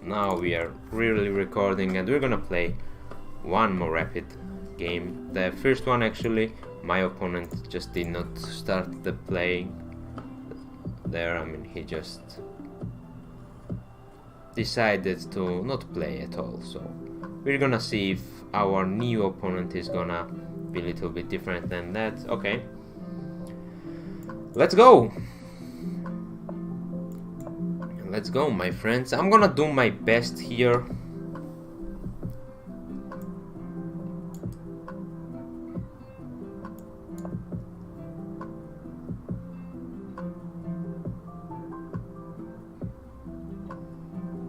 now we are really recording and we're gonna play one more rapid game. The first one, actually, my opponent just did not start the playing there. I mean, he just decided to not play at all, so we're gonna see if our new opponent is gonna be a little bit different than that. Okay, let's go. Let's go, my friends. I'm gonna do my best here.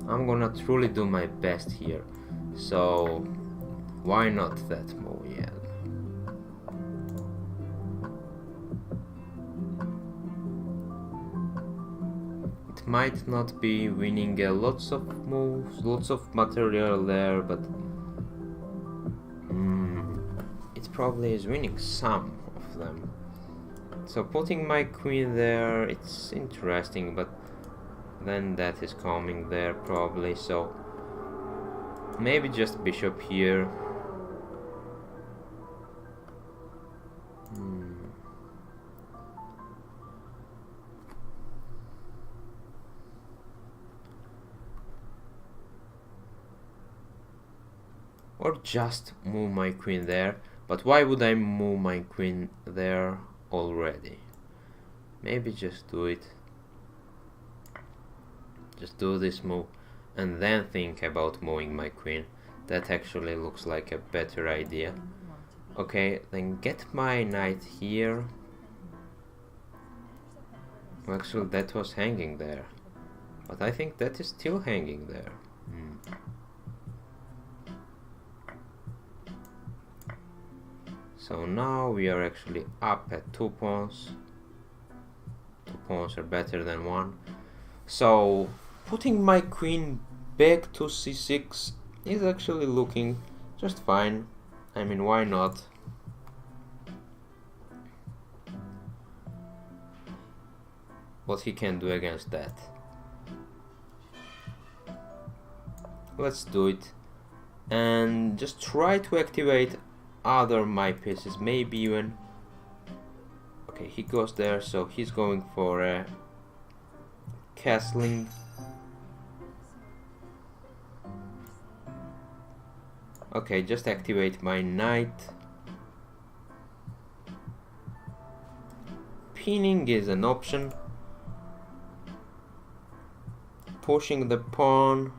I'm gonna truly do my best here. So why not that move? Yeah. Might not be winning lots of moves, lots of material there, but it probably is winning some of them. So putting my queen there, it's interesting, but then that is coming there probably, so maybe just bishop here. Or just move my queen there. But why would I move my queen there already? Maybe just do it. Just do this move and then think about moving my queen. That actually looks like a better idea. Okay, then get my knight here. Actually, that was hanging there. But I think that is still hanging there. So now we are actually up at 2 pawns. 2 pawns are better than 1. So putting my queen back to c6 is actually looking just fine. I mean, why not? What he can do against that? Let's do it and just try to activate other my pieces, maybe even. Okay, he goes there, so he's going for a castling. Okay, just activate my knight. Pinning is an option. Pushing the pawn.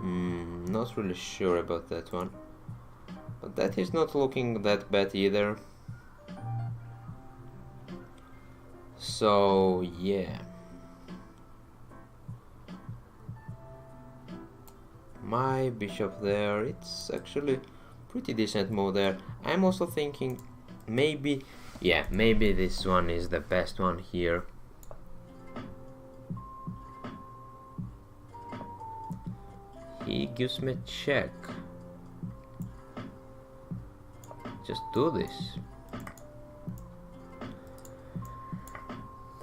Not really sure about that one. But that is not looking that bad either. So yeah, my bishop there, it's actually pretty decent move there. I'm also thinking maybe, yeah, maybe this one is the best one here. He gives me a check. Just do this.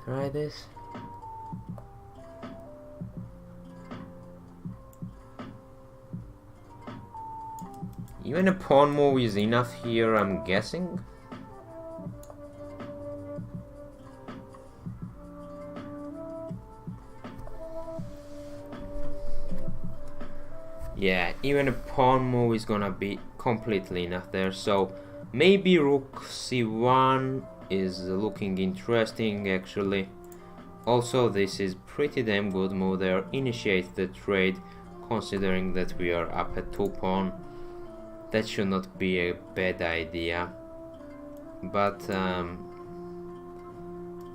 Try this. Even a pawn move is enough here, I'm guessing. Yeah, even a pawn move is gonna be completely enough there, so maybe rook c1 is looking interesting actually. Also, this is pretty damn good move there. Initiate the trade, considering that we are up at 2 pawn. That should not be a bad idea. But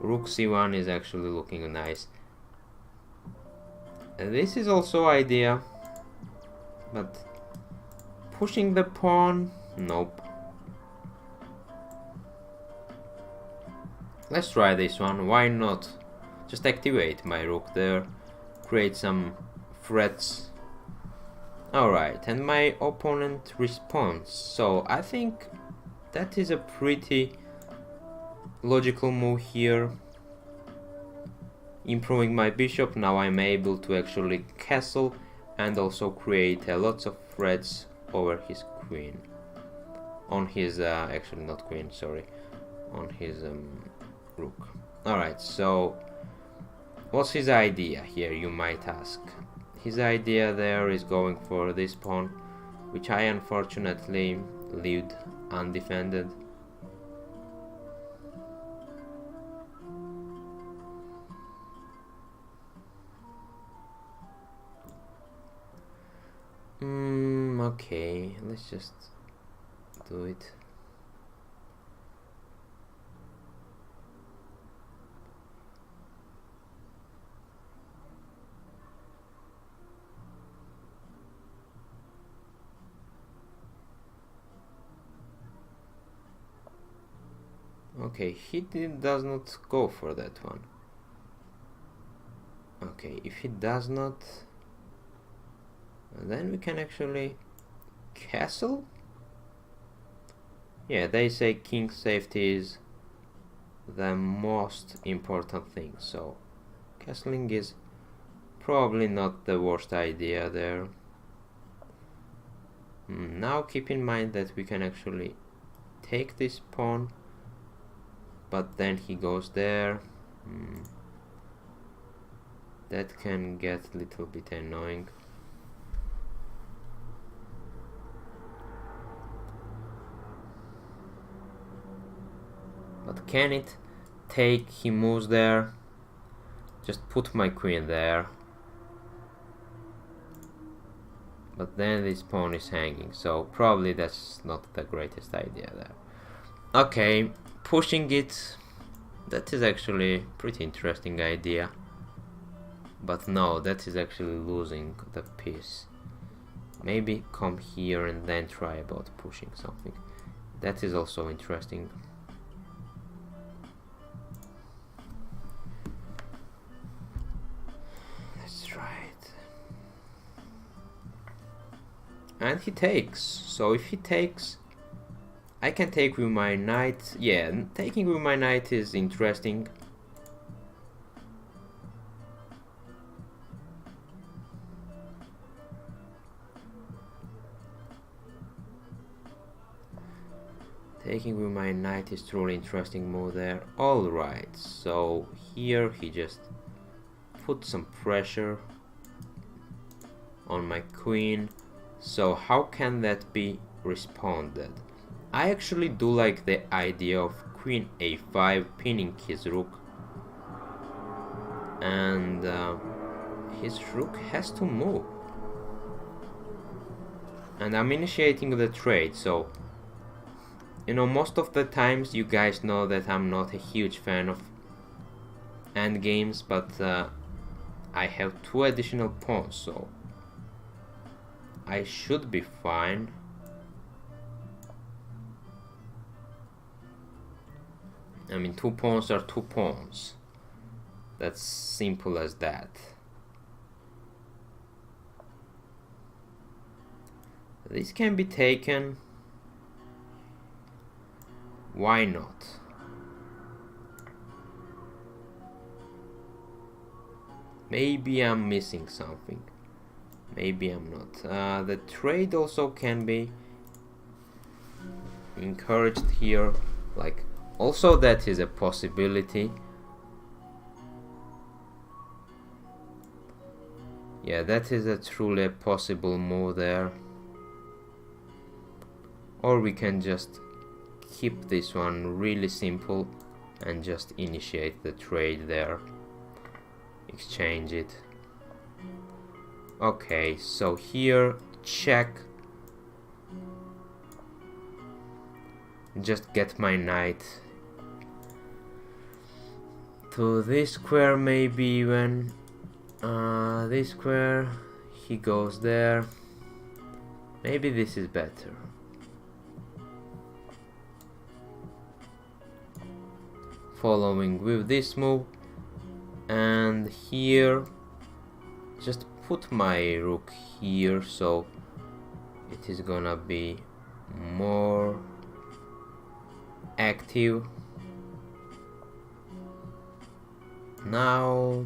rook c1 is actually looking nice. This is also idea, but pushing the pawn, nope. Let's try this one, why not? Just activate my rook there, create some threats. Alright, and my opponent responds, so I think that is a pretty logical move here. improving my bishop. Now I'm able to actually castle and also create lots of threats over his queen. On his, actually not queen, sorry, on his rook. Alright, so what's his idea here, you might ask? His idea there is going for this pawn, which I unfortunately left undefended. Okay, let's just do it. Okay, he does not go for that one. Okay, if he does not, then we can actually castle. Yeah, they say king safety is the most important thing, so castling is probably not the worst idea there. Now keep in mind that we can actually take this pawn, but then he goes there. That can get a little bit annoying. But can it take? He moves there. Just put my queen there. But then this pawn is hanging, so probably that's not the greatest idea there. Okay, pushing it, that is actually a pretty interesting idea. But no, that is actually losing the piece. Maybe come here and then try about pushing something. That is also interesting. Let's try it. And he takes. So if he takes, I can take with my knight. Yeah, taking with my knight is interesting. Taking with my knight is truly interesting move there. Alright, so here he just put some pressure on my queen. So how can that be responded? I actually do like the idea of queen a5 pinning his rook. And his rook has to move. And I'm initiating the trade, so you know, most of the times you guys know that I'm not a huge fan of endgames, but I have 2 additional pawns, so I should be fine. I mean, 2 pawns are 2 pawns. That's simple as that. This can be taken. Why not? Maybe I'm missing something. Maybe I'm not. The trade also can be encouraged here. Like, also that is a possibility. Yeah, that is a truly a possible move there. Or we can just keep this one really simple and just initiate the trade there. Exchange it. Okay, so here check. Just get my knight to this square, maybe even this square. He goes there. Maybe this is better. Following with this move, and here just put my rook here, so it is gonna be more active. Now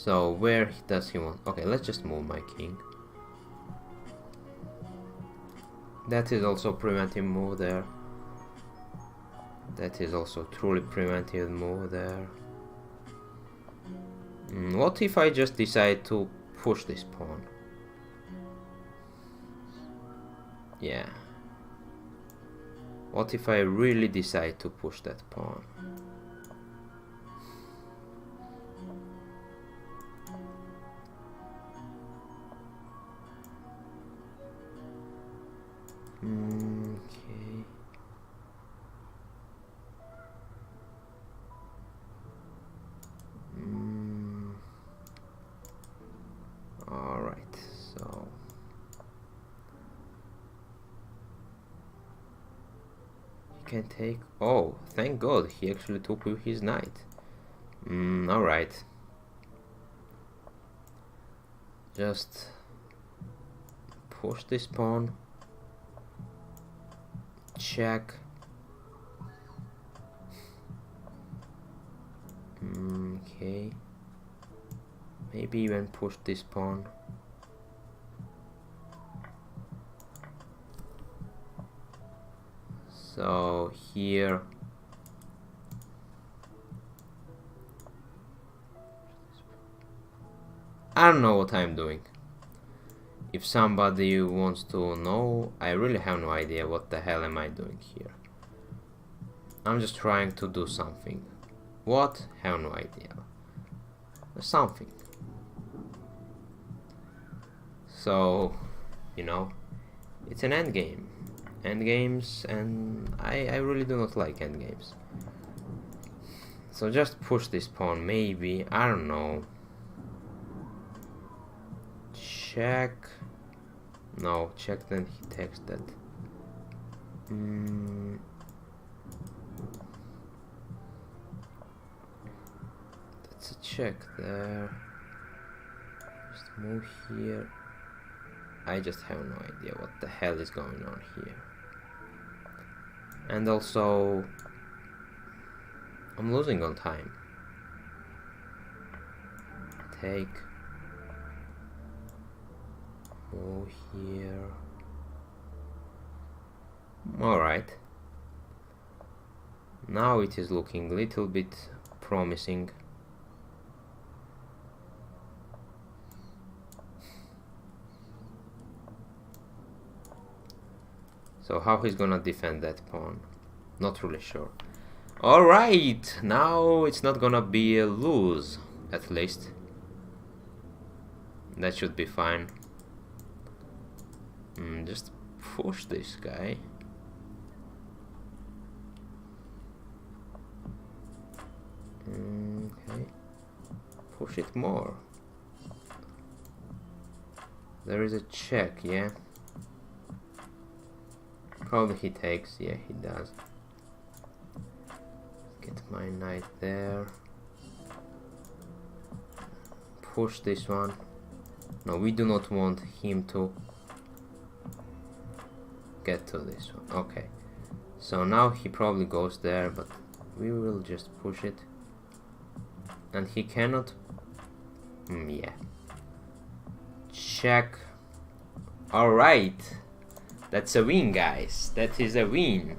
So where does he want? Okay, let's just move my king. That is also preventive move there. That is also truly preventive move there. What if I just decide to push this pawn? Yeah. What if I really decide to push that pawn? Okay. All right. So he can take. Oh, thank God, he actually took with his knight. All right. Just push this pawn. Check. Okay. Maybe even push this pawn. So here I don't know what I'm doing. If somebody wants to know, I really have no idea what the hell am I doing here. I'm just trying to do something. What? Have no idea. Something. So, you know, it's an endgame. Endgames, and I really do not like endgames. So just push this pawn, maybe, I don't know. Check. No, check, then he takes that. That's a check there. Just move here. I just have no idea what the hell is going on here. And also, I'm losing on time. Take. Move here. Alright. Now it is looking a little bit promising. So how he's gonna defend that pawn? Not really sure. Alright, now it's not gonna be a lose, at least. That should be fine. Just push this guy. Okay. Push it more. There is a check, yeah. Probably he takes, yeah, he does. Get my knight there. Push this one. No, we do not want him to get to this one. Okay. So now he probably goes there, but we will just push it. And he cannot. Yeah. Check. Alright. That's a win, guys. That is a win.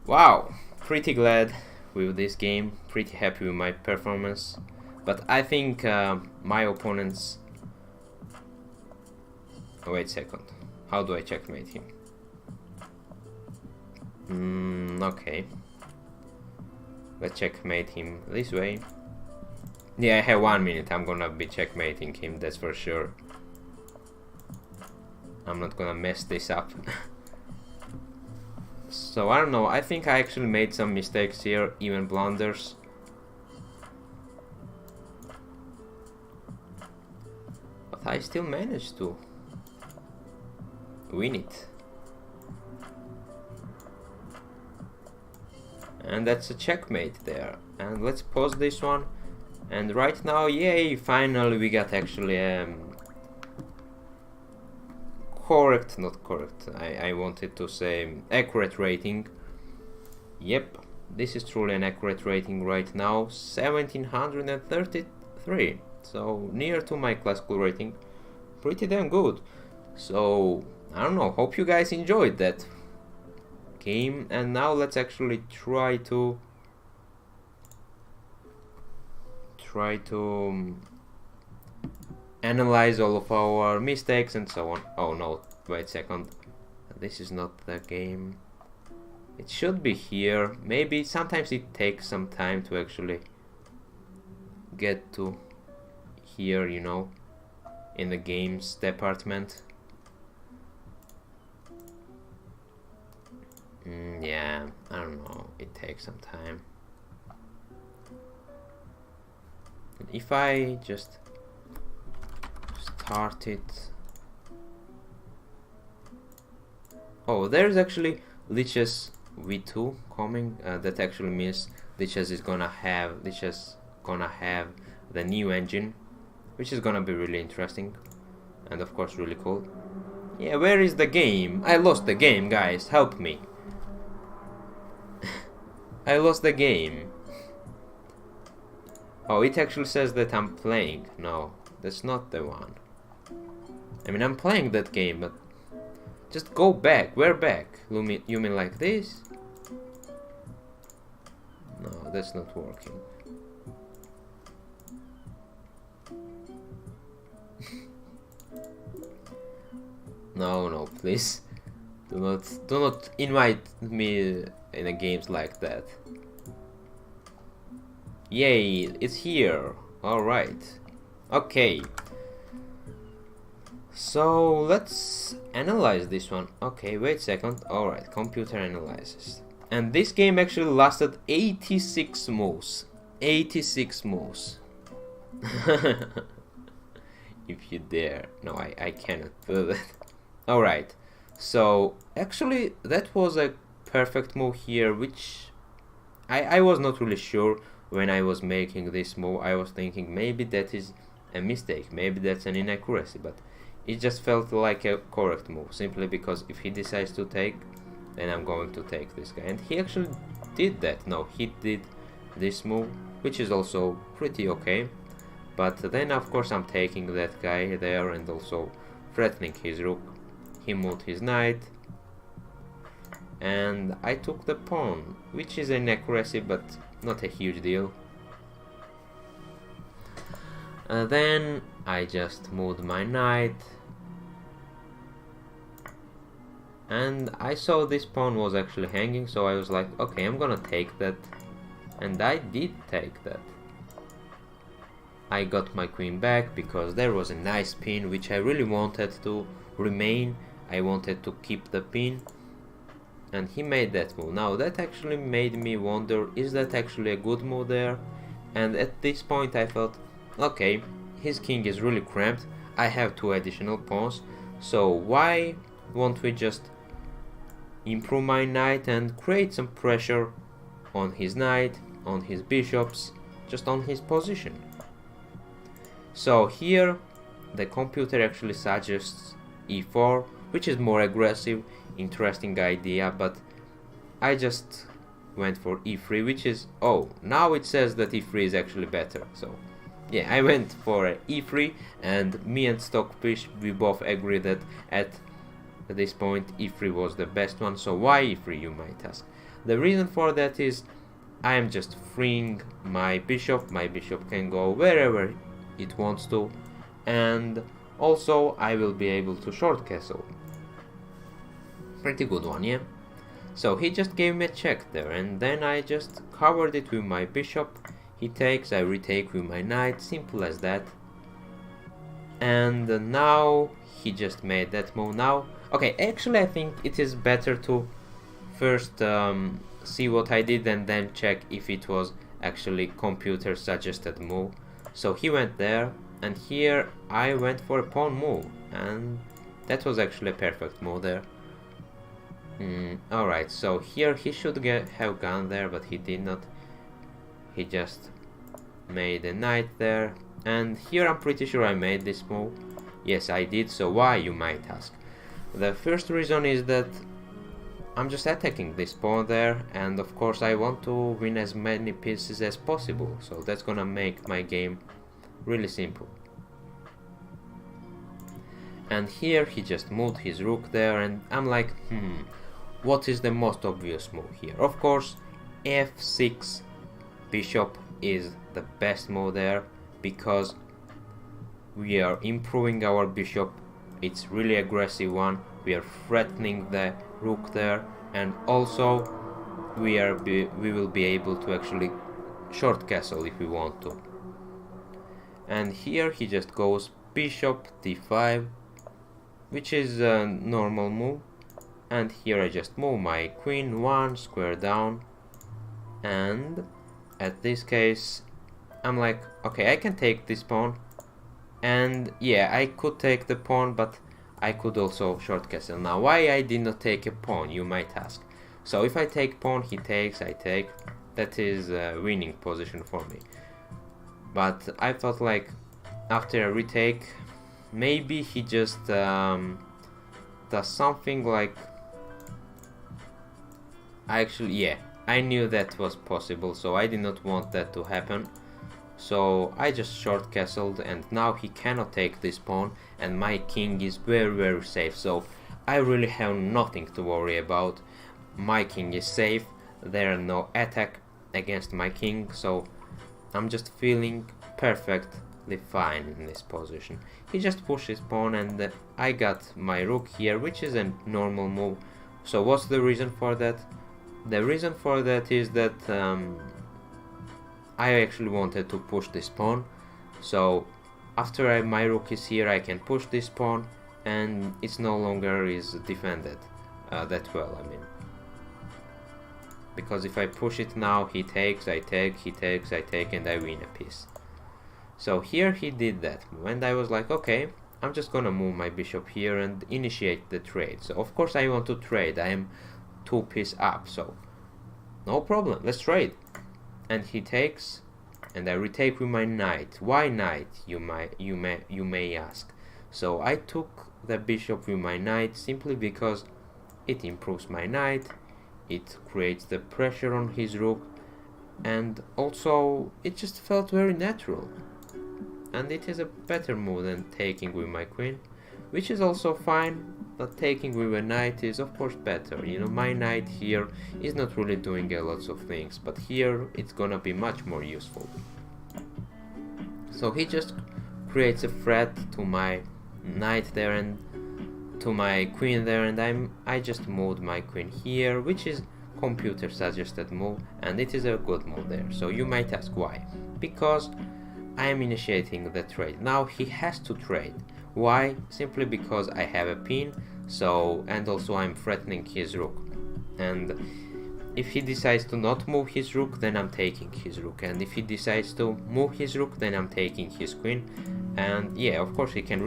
Wow. Pretty glad with this game. Pretty happy with my performance. But I think my opponents... Oh, wait a second. How do I checkmate him? Okay. Let's checkmate him this way. Yeah, I have 1 minute. I'm gonna be checkmating him, that's for sure. I'm not gonna mess this up. So I don't know, I think I actually made some mistakes here, even blunders. But I still managed to win it. And that's a checkmate there. And let's pause this one. And right now, yay, finally we got actually correct, not correct, I wanted to say accurate rating. Yep, this is truly an accurate rating right now. 1730 3, so near to my classical rating. Pretty damn good. So I don't know, hope you guys enjoyed that game, and now let's actually try to analyze all of our mistakes and so on. Oh no, wait a second, this is not the game. It should be here. Maybe sometimes it takes some time to actually get to here, you know, in the games department. Yeah, I don't know, it takes some time. If I just start it. Oh, there's actually Lichess V2 coming. That actually means Lichess is gonna have the new engine, which is gonna be really interesting and of course really cool. Yeah, where is the game? I lost the game, guys, help me. I lost the game. Oh, it actually says that I'm playing. No, that's not the one. I mean, I'm playing that game, but just go back. We're back. You mean like this? No, that's not working. No, please. Do not invite me in a games like that. Yay, it's here. Alright. Okay. So let's analyze this one. Okay, wait a second. Alright, computer analysis. And this game actually lasted 86 moves. 86 moves. If you dare. No, I cannot do that. Alright. So actually that was a perfect move here, which I was not really sure when I was making this move. I was thinking maybe that is a mistake, maybe that's an inaccuracy, but it just felt like a correct move, simply because if he decides to take, then I'm going to take this guy. And he actually did that. No, he did this move, which is also pretty okay. But then of course I'm taking that guy there and also threatening his rook. He moved his knight and I took the pawn, which is an accuracy but not a huge deal. Then I just moved my knight and I saw this pawn was actually hanging, so I was like, okay, I'm gonna take that, and I did take that. I got my queen back because there was a nice pin which I really wanted to remain. I wanted to keep the pin, and he made that move. Now that actually made me wonder, is that actually a good move there? And at this point I felt, okay, his king is really cramped, I have 2 additional pawns, so why won't we just improve my knight and create some pressure on his knight, on his bishops, just on his position. So here the computer actually suggests e4, which is more aggressive, interesting idea, but I just went for e3, which is, oh, now it says that e3 is actually better. So yeah, I went for e3, and me and Stockfish, we both agree that at this point e3 was the best one. So why e3, you might ask? The reason for that is I am just freeing my bishop can go wherever it wants to, and also I will be able to short castle. Pretty good one, yeah? So he just gave me a check there, and then I just covered it with my bishop. He takes, I retake with my knight, simple as that. And now he just made that move. Now, okay, actually I think it is better to first see what I did and then check if it was actually computer suggested move. So he went there, and here I went for a pawn move, and that was actually a perfect move there. Alright, so here he should have gone there, but he did not. He just made a knight there, and here I'm pretty sure I made this move. Yes, I did. So why, you might ask? The first reason is that I'm just attacking this pawn there, and of course I want to win as many pieces as possible, so that's gonna make my game Really simple. And here he just moved his rook there, and I'm like, what is the most obvious move here? Of course, f6 bishop is the best move there, because we are improving our bishop. It's really aggressive one. We are threatening the rook there, and also we will be able to actually short castle if we want to. And here he just goes bishop d5, which is a normal move. And here I just move my queen 1 square down, and at this case I'm like, okay, I can take this pawn, and yeah, I could take the pawn, but I could also short castle. Now, why I did not take a pawn, you might ask. So if I take pawn, he takes, I take. That is a winning position for me. But I thought, like, after a retake, maybe he just does something like... I knew that was possible, so I did not want that to happen. So I just short castled, and now he cannot take this pawn, and my king is very safe. So I really have nothing to worry about. My king is safe, there are no attack against my king, so I'm just feeling perfectly fine in this position. He just pushed his pawn, and I got my rook here, which is a normal move. So what's the reason for that? The reason for that is that I actually wanted to push this pawn. So after my rook is here, I can push this pawn, and it's no longer is defended that well, I mean. Because if I push it now, he takes, I take, he takes, I take, and I win a piece. So here he did that, and I was like, okay, I'm just gonna move my bishop here and initiate the trade. So of course I want to trade, I am 2 pieces up, so no problem, let's trade. And he takes, and I retake with my knight. Why knight, you may ask? So I took the bishop with my knight simply because it improves my knight, it creates the pressure on his rook, and also it just felt very natural. And it is a better move than taking with my queen, which is also fine, but taking with a knight is of course better. You know, my knight here is not really doing a lot of things, but here it's gonna be much more useful. So he just creates a threat to my knight there and to my queen there, and I just moved my queen here, which is computer suggested move, and it is a good move there. So you might ask why? Because I am initiating the trade. Now he has to trade. Why? Simply because I have a pin, so, and also I'm threatening his rook. And if he decides to not move his rook, then I'm taking his rook. And if he decides to move his rook, then I'm taking his queen. And yeah, of course he can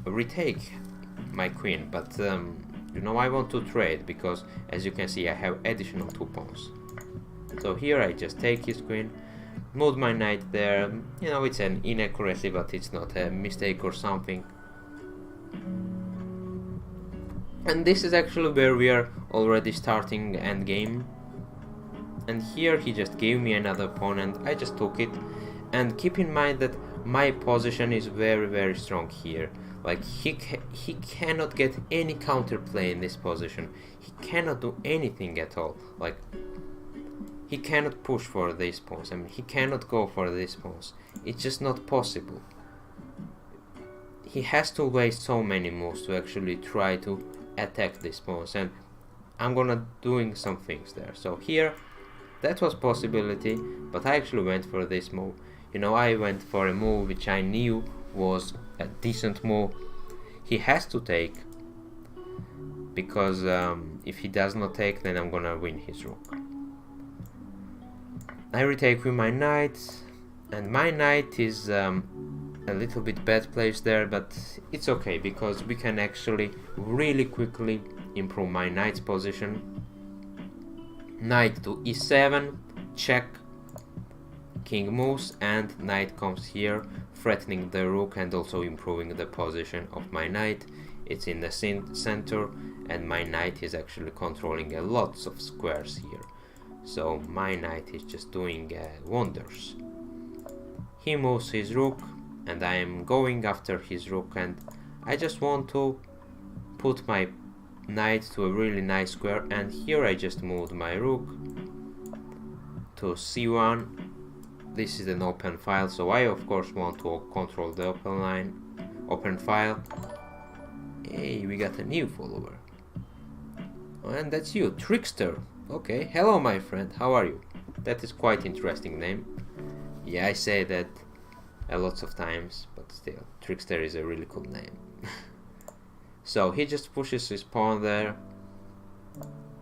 retake my queen, but you know, I want to trade because, as you can see, I have additional 2 pawns. So here I just take his queen, moved my knight there. You know, it's an inaccuracy, but it's not a mistake or something. And this is actually where we are already starting endgame. And here he just gave me another pawn, and I just took it. And keep in mind that my position is very strong here. Like, he cannot get any counterplay in this position. He cannot do anything at all. Like, he cannot push for these pawns. I mean, he cannot go for these pawns. It's just not possible. He has to waste so many moves to actually try to attack these pawns, and I'm gonna doing some things there. So here, that was possibility, but I actually went for this move. You know, I went for a move which I knew was a decent move. He has to take, because if he does not take, then I'm gonna win his rook. I retake with my knight, and my knight is a little bit bad placed there, but it's okay because we can actually really quickly improve my knight's position. Knight to e7, check, king moves, and knight comes here, threatening the rook and also improving the position of my knight. It's in the center, and my knight is actually controlling a lots of squares here. So my knight is just doing wonders. He moves his rook and I am going after his rook, and I just want to put my knight to a really nice square, and here I just moved my rook to c1. This is an open file, so I of course want to control the open file. Hey, we got a new follower. And that's you, Trickster. Okay, hello my friend, how are you? That is quite interesting name. Yeah, I say that a lot of times, but still, Trickster is a really cool name. So he just pushes his pawn there,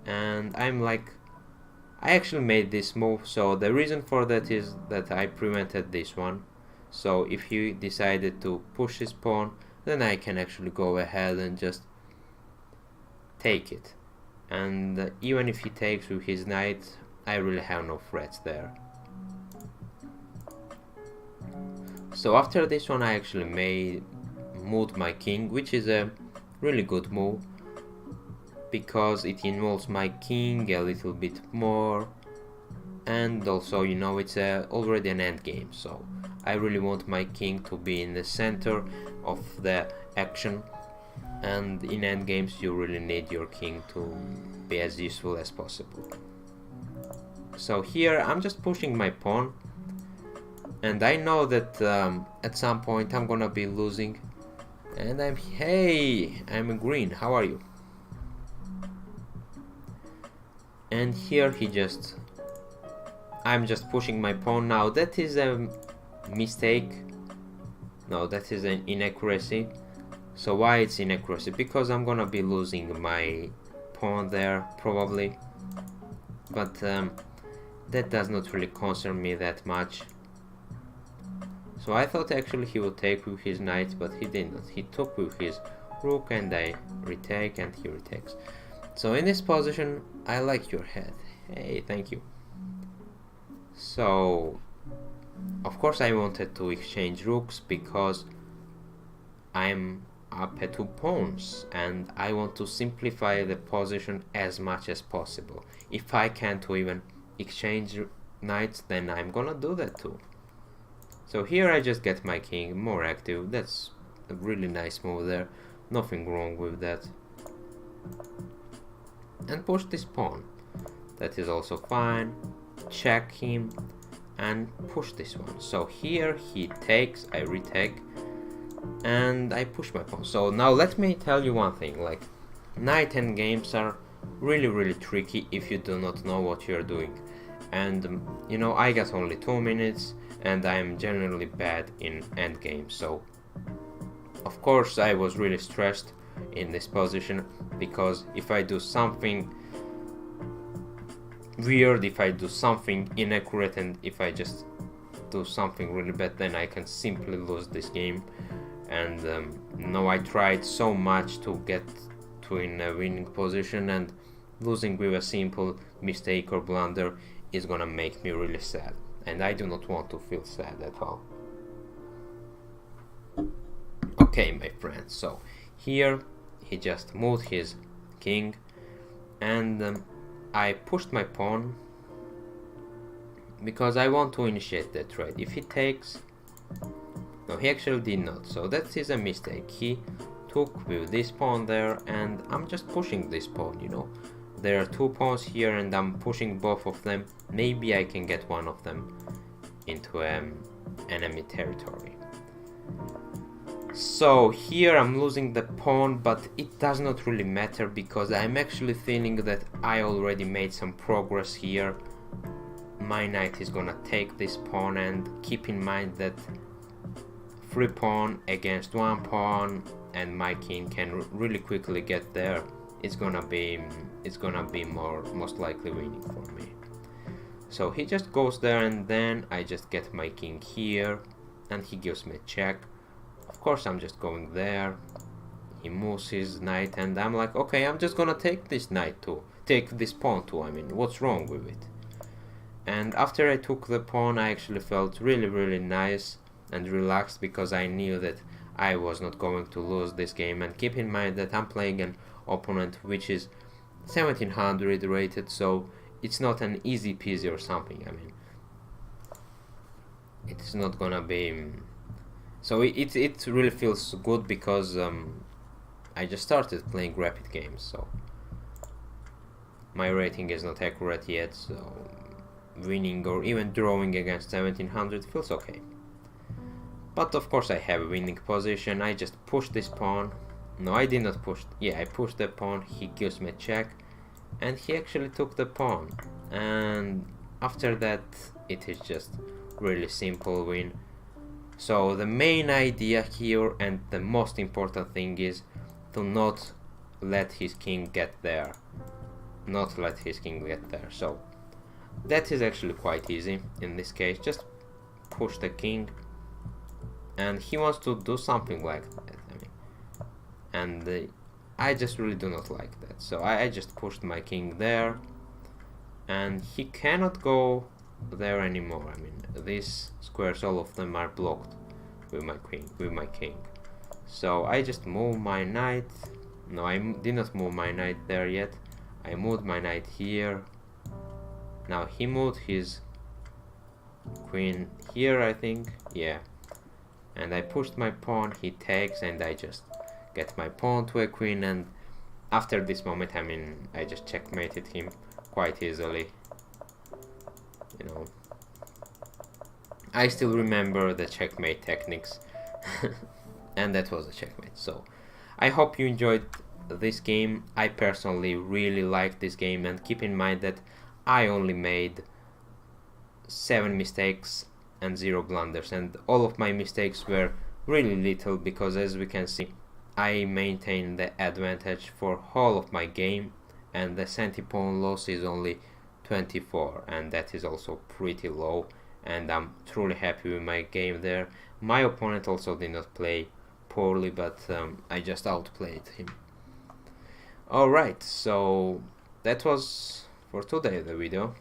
and I'm like, I actually made this move, so the reason for that is that I prevented this one. So if he decided to push his pawn, then I can actually go ahead and just take it. And even if he takes with his knight, I really have no threats there. So after this one I actually moved my king, which is a really good move because it involves my king a little bit more, and also, you know, it's already an endgame, so I really want my king to be in the center of the action, and in endgames you really need your king to be as useful as possible. So here I'm just pushing my pawn, and I know that at some point I'm gonna be losing, and I'm green, how are you? And here I'm just pushing my pawn. Now that is a mistake. No, that is an inaccuracy. So why it's inaccuracy? Because I'm gonna be losing my pawn there probably, but that does not really concern me that much. So I thought actually he would take with his knight, but he didn't. He took with his rook, and I retake, and he retakes. So in this position, I like your head. Hey, thank you. So of course I wanted to exchange rooks because I'm up at 2 pawns and I want to simplify the position as much as possible. If I can't even exchange knights, then I'm gonna do that too. So here I just get my king more active. That's a really nice move there, nothing wrong with that. And push this pawn, that is also fine. Check him and push this one. So here he takes, I retake, and I push my pawn. So now let me tell you one thing, like, knight endgames are really tricky if you do not know what you're doing. And you know, I got only 2 minutes and I'm generally bad in endgames, so of course I was really stressed in this position, because if I do something weird, if I do something inaccurate, and if I just do something really bad, then I can simply lose this game. And no, I tried so much to get to in a winning position, and losing with a simple mistake or blunder is gonna make me really sad, and I do not want to feel sad at all. Okay, my friends, so here he just moved his king, and I pushed my pawn because I want to initiate the trade. If he takes, no, he actually did not, so that is a mistake. He took with this pawn there, and I'm just pushing this pawn, you know. There are 2 pawns here and I'm pushing both of them. Maybe I can get one of them into enemy territory. So here I'm losing the pawn, but it does not really matter because I'm actually feeling that I already made some progress here. My knight is gonna take this pawn, and keep in mind that 3 pawn against 1 pawn, and my king can really quickly get there. It's gonna be most likely winning for me. So he just goes there, and then I just get my king here, and he gives me a check. Of course I'm just going there. He moves his knight, and I'm like, okay, I'm just gonna take this knight too. Take this pawn too, I mean, what's wrong with it? And after I took the pawn, I actually felt really nice and relaxed, because I knew that I was not going to lose this game. And keep in mind that I'm playing an opponent which is 1700 rated, so it's not an easy peasy or something. I mean, it's not gonna be so it really feels good because I just started playing rapid games, so my rating is not accurate yet, so winning or even drawing against 1700 feels okay. But of course I have a winning position. I just push this pawn. No, I did not push. Yeah, I pushed the pawn. He gives me a check, and he actually took the pawn. And after that, it is just really simple win. So the main idea here and the most important thing is to not let his king get there. Not let his king get there. So that is actually quite easy in this case. Just push the king, and he wants to do something like that. I mean, and I just really do not like that. So I just pushed my king there, and he cannot go there anymore. I mean, these squares, all of them are blocked with my queen, with my king. So I just move my knight. No, I did not move my knight there yet. I moved my knight here. Now he moved his queen here, I think. Yeah. And I pushed my pawn, he takes, and I just get my pawn to a queen, and after this moment, I mean, I just checkmated him quite easily. You know, I still remember the checkmate techniques. And that was a checkmate. So I hope you enjoyed this game. I personally really like this game, and keep in mind that I only made 7 mistakes and 0 blunders, and all of my mistakes were really little because, as we can see, I maintain the advantage for whole of my game, and the centi-pawn loss is only 24, and that is also pretty low, and I'm truly happy with my game there. My opponent also did not play poorly, but I just outplayed him. Alright, so that was for today the video.